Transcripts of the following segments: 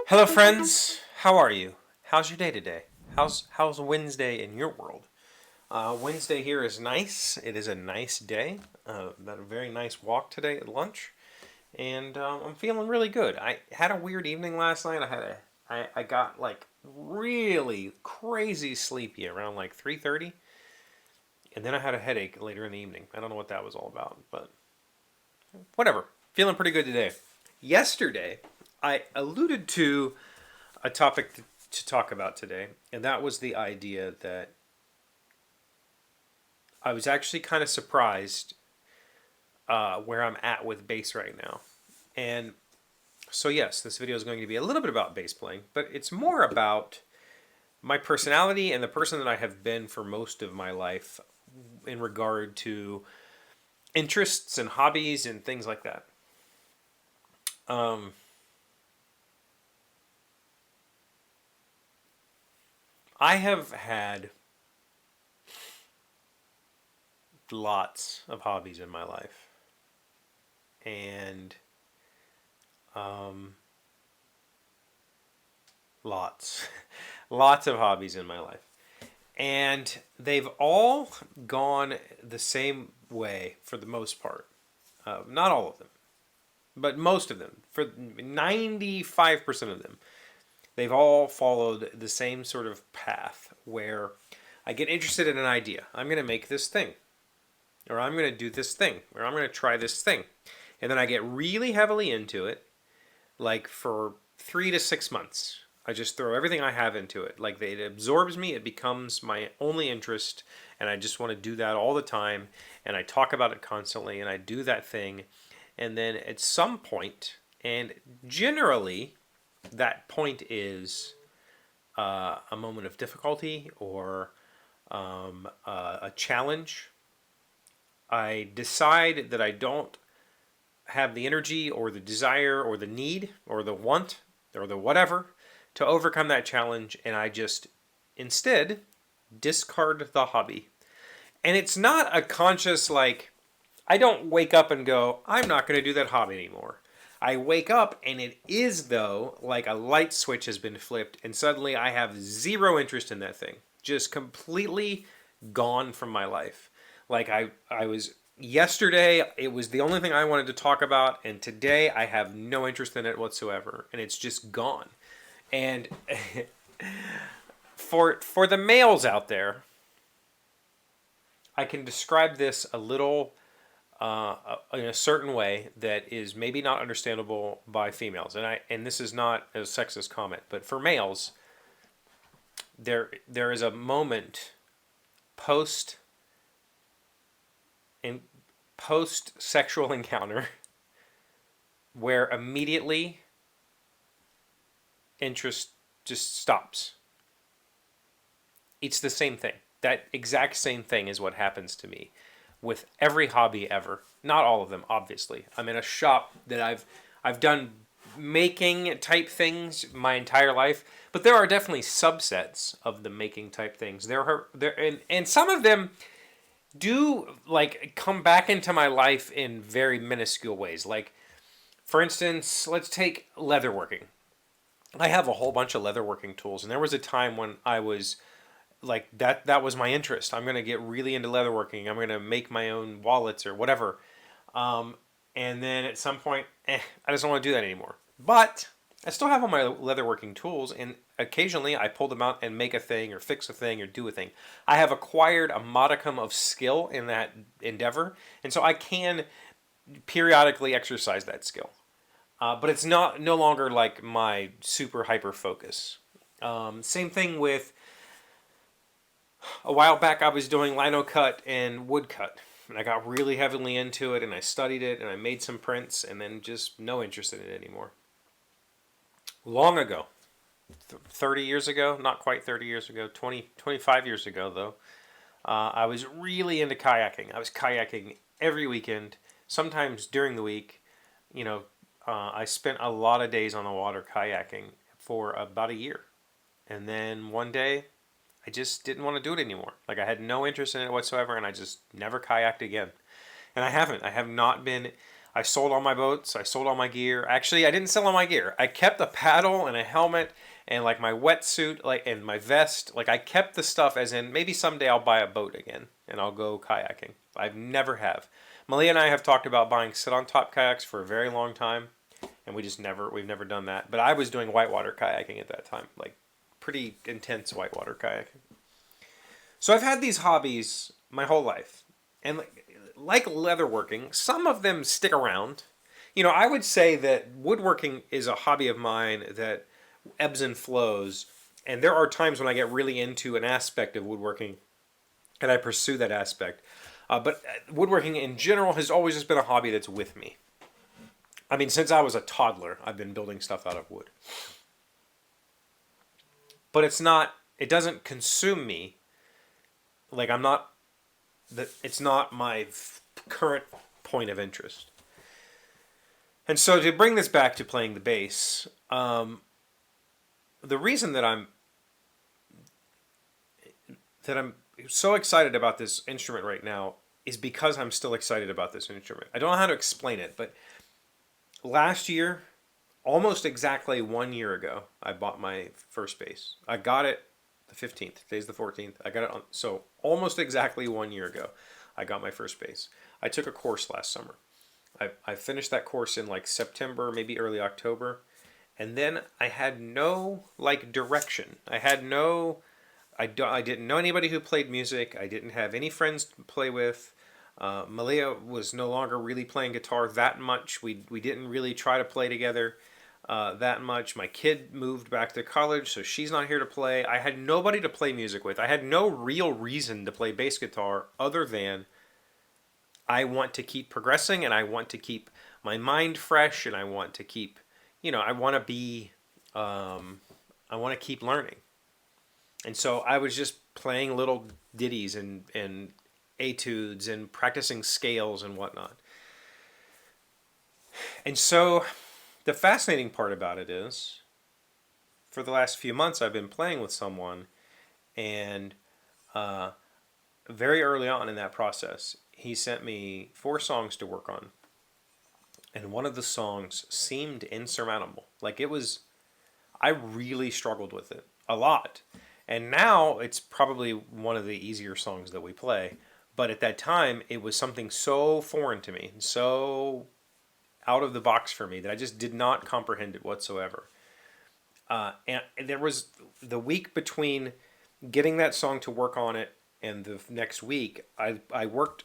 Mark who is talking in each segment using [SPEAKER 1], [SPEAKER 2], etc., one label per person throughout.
[SPEAKER 1] Hello, friends. How are you? How's your day today? How's Wednesday in your world? Wednesday here is nice. It is a nice day. Had a very nice walk today at lunch, and I'm feeling really good. I had a weird evening last night. I got like really crazy sleepy around like 3:30, and then I had a headache later in the evening. I don't know what that was all about, but whatever. Feeling pretty good today. Yesterday, I alluded to a topic to talk about today, and that was the idea that I was actually kind of surprised where I'm at with bass right now. And so, yes, this video is going to be a little bit about bass playing, but it's more about my personality and the person that I have been for most of my life in regard to interests and hobbies and things like that. Um, I have had lots of hobbies in my life, and um, lots, lots of hobbies in my life, and they've all gone the same way for the most part. Not all of them, but most of them. For 95% of them, they've all followed the same sort of path where I get interested in an idea. I'm going to make this thing, or I'm going to do this thing, or I'm going to try this thing. And then I get really heavily into it, like for 3 to 6 months. I just throw everything I have into it. Like it absorbs me, it becomes my only interest, and I just want to do that all the time. And I talk about it constantly, and I do that thing. And then at some point, and generally, that point is a moment of difficulty or a challenge. I decide that I don't have the energy or the desire or the need or the want or the whatever to overcome that challenge, and I just instead discard the hobby. And it's not a conscious, like, I don't wake up and go, I'm not going to do that hobby anymore. I wake up and it is, though, like a light switch has been flipped, and suddenly I have zero interest in that thing. Just completely gone from my life. Like I was yesterday, it was the only thing I wanted to talk about, and today I have no interest in it whatsoever, and it's just gone. And for the males out there, I can describe this a little in a certain way that is maybe not understandable by females. And this is not a sexist comment, but for males, there is a moment post in post sexual encounter where immediately interest just stops. It's the same thing. That exact same thing is what happens to me with every hobby ever. Not all of them, obviously. I'm in a shop that I've done making type things my entire life, but there are definitely subsets of the making type things. And some of them do like come back into my life in very minuscule ways. Like, for instance, let's take leatherworking. I have a whole bunch of leatherworking tools, and there was a time when I was like that was my interest. I'm going to get really into leatherworking. I'm going to make my own wallets or whatever. Um, and then at some point, I just don't want to do that anymore. But I still have all my leatherworking tools, and occasionally I pull them out and make a thing or fix a thing or do a thing. I have acquired a modicum of skill in that endeavor, and so I can periodically exercise that skill. But it's no longer like my super hyper focus. Same thing with a while back I was doing lino cut and wood cut. And I got really heavily into it, and I studied it, and I made some prints, and then just no interest in it anymore. Long ago, 30 years ago, not quite 30 years ago, 25 years ago though, I was really into kayaking. I was kayaking every weekend, sometimes during the week. You know, I spent a lot of days on the water kayaking for about a year. And then one day, I just didn't want to do it anymore. Like I had no interest in it whatsoever, and I just never kayaked again. And I haven't. I have not been. I sold all my boats. I sold all my gear. Actually, I didn't sell all my gear. I kept a paddle and a helmet and like my wetsuit, like and my vest. Like I kept the stuff as in maybe someday I'll buy a boat again and I'll go kayaking. I've never have. Malia and I have talked about buying sit-on-top kayaks for a very long time, and we've never done that. But I was doing whitewater kayaking at that time, like pretty intense whitewater kayaking. So I've had these hobbies my whole life, and like leatherworking, some of them stick around. You know, I would say that woodworking is a hobby of mine that ebbs and flows, and there are times when I get really into an aspect of woodworking, and I pursue that aspect. But woodworking in general has always just been a hobby that's with me. I mean, since I was a toddler, I've been building stuff out of wood. But it doesn't consume me. Like it's not my current point of interest. And so to bring this back to playing the bass, the reason that I'm so excited about this instrument right now is because I'm still excited about this instrument. I don't know how to explain it, but last year, almost exactly 1 year ago, I bought my first bass. I got it the 15th. Today's the 14th. I got it so almost exactly 1 year ago, I got my first bass. I took a course last summer. I finished that course in like September, maybe early October. And then I had no like direction. I didn't know anybody who played music. I didn't have any friends to play with. Malia was no longer really playing guitar that much. We didn't really try to play together that much. My kid moved back to college, so she's not here to play. I had nobody to play music with. I had no real reason to play bass guitar other than I want to keep progressing and I want to keep my mind fresh and I want to keep, I want to be, I want to keep learning. And so I was just playing little ditties and etudes and practicing scales and whatnot. And so the fascinating part about it is, for the last few months I've been playing with someone, and very early on in that process, he sent me 4 songs to work on. And one of the songs seemed insurmountable. Like I really struggled with it a lot. And now it's probably one of the easier songs that we play. But at that time, it was something so foreign to me, so out of the box for me that I just did not comprehend it whatsoever. And there was the week between getting that song to work on it and the next week, I worked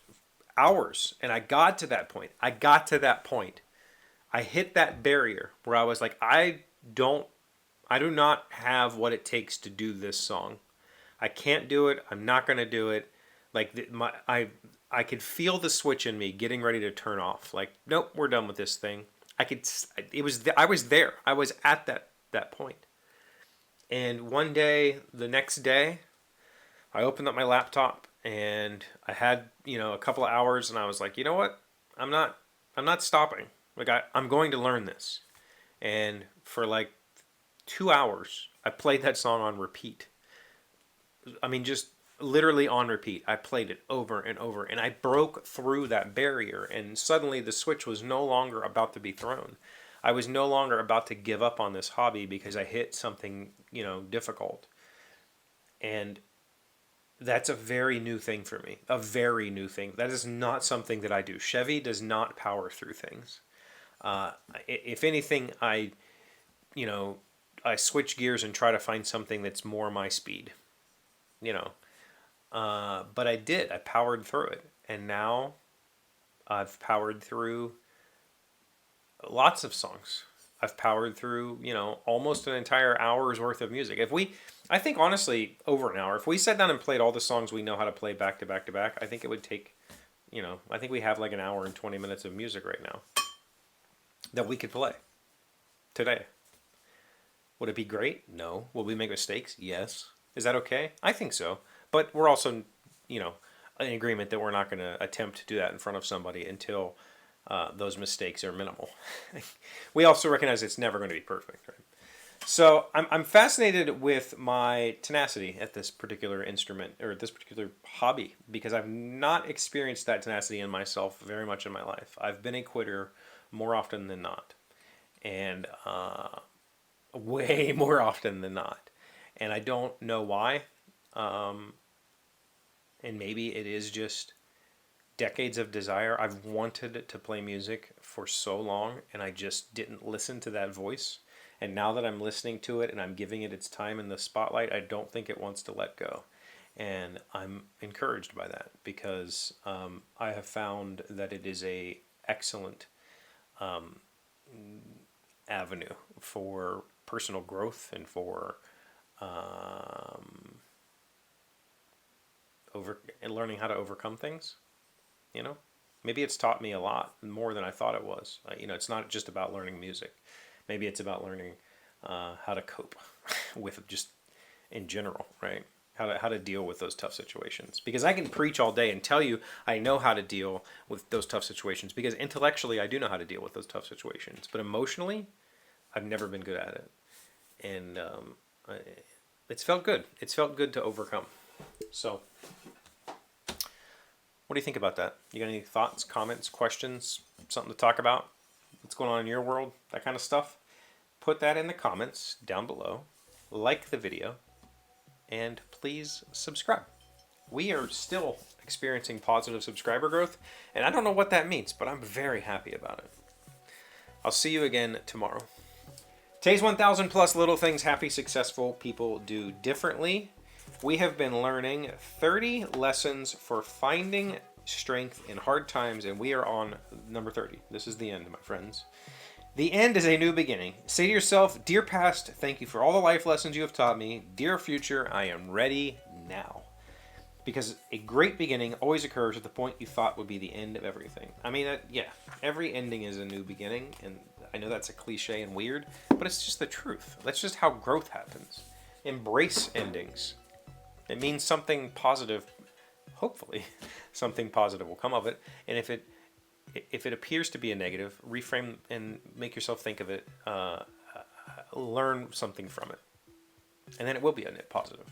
[SPEAKER 1] hours and I got to that point. I hit that barrier where I was like, I do not have what it takes to do this song. I can't do it. I'm not going to do it. Like I could feel the switch in me getting ready to turn off. Like, nope, we're done with this thing. I was there. I was at that point. And one day, the next day, I opened up my laptop and I had, a couple of hours and I was like, you know what? I'm not stopping. Like I'm going to learn this. And for like 2 hours, I played that song on repeat. I mean, just literally on repeat. I played it over and over, and I broke through that barrier, and suddenly the switch was no longer about to be thrown. I was no longer about to give up on this hobby because I hit something, difficult. And that's a very new thing for me. A very new thing. That is not something that I do. Chevee does not power through things. If anything, I switch gears and try to find something that's more my speed. But I did. I powered through it. And now I've powered through lots of songs. I've powered through, almost an entire hour's worth of music. I think honestly, over an hour, if we sat down and played all the songs we know how to play back to back to back, I think it would take, I think we have like an hour and 20 minutes of music right now that we could play today. Would it be great? No. Will we make mistakes? Yes. Is that okay? I think so. But we're also, in agreement that we're not going to attempt to do that in front of somebody until those mistakes are minimal. We also recognize it's never going to be perfect, right? So I'm fascinated with my tenacity at this particular instrument or this particular hobby because I've not experienced that tenacity in myself very much in my life. I've been a quitter more often than not, and way more often than not, and I don't know why. Um, and maybe it is just decades of desire. I've wanted to play music for so long, and I just didn't listen to that voice. And now that I'm listening to it and I'm giving it its time in the spotlight, I don't think it wants to let go. And I'm encouraged by that because I have found that it is a excellent avenue for personal growth and for um, over and learning how to overcome things. You know, maybe it's taught me a lot more than I thought it was. It's not just about learning music. Maybe it's about learning how to cope with just in general, right? How to deal with those tough situations. Because I can preach all day and tell you I know how to deal with those tough situations because intellectually I do know how to deal with those tough situations, but emotionally I've never been good at it, and it's felt good. It's felt good to overcome. So, what do you think about that? You got any thoughts, comments, questions, something to talk about? What's going on in your world? That kind of stuff? Put that in the comments down below. Like the video, and please subscribe. We are still experiencing positive subscriber growth, and I don't know what that means, but I'm very happy about it. I'll see you again tomorrow. Today's 1,000 plus little things happy, successful people do differently. We have been learning 30 lessons for finding strength in hard times, and we are on number 30. This is the end, my friends. The end is a new beginning. Say to yourself, dear past, thank you for all the life lessons you have taught me. Dear future, I am ready now. Because a great beginning always occurs at the point you thought would be the end of everything. I mean, yeah, every ending is a new beginning, and I know that's a cliche and weird, but it's just the truth. That's just how growth happens. Embrace endings. It means something positive, hopefully, something positive will come of it. And if it appears to be a negative, reframe and make yourself think of it, learn something from it. And then it will be a net positive.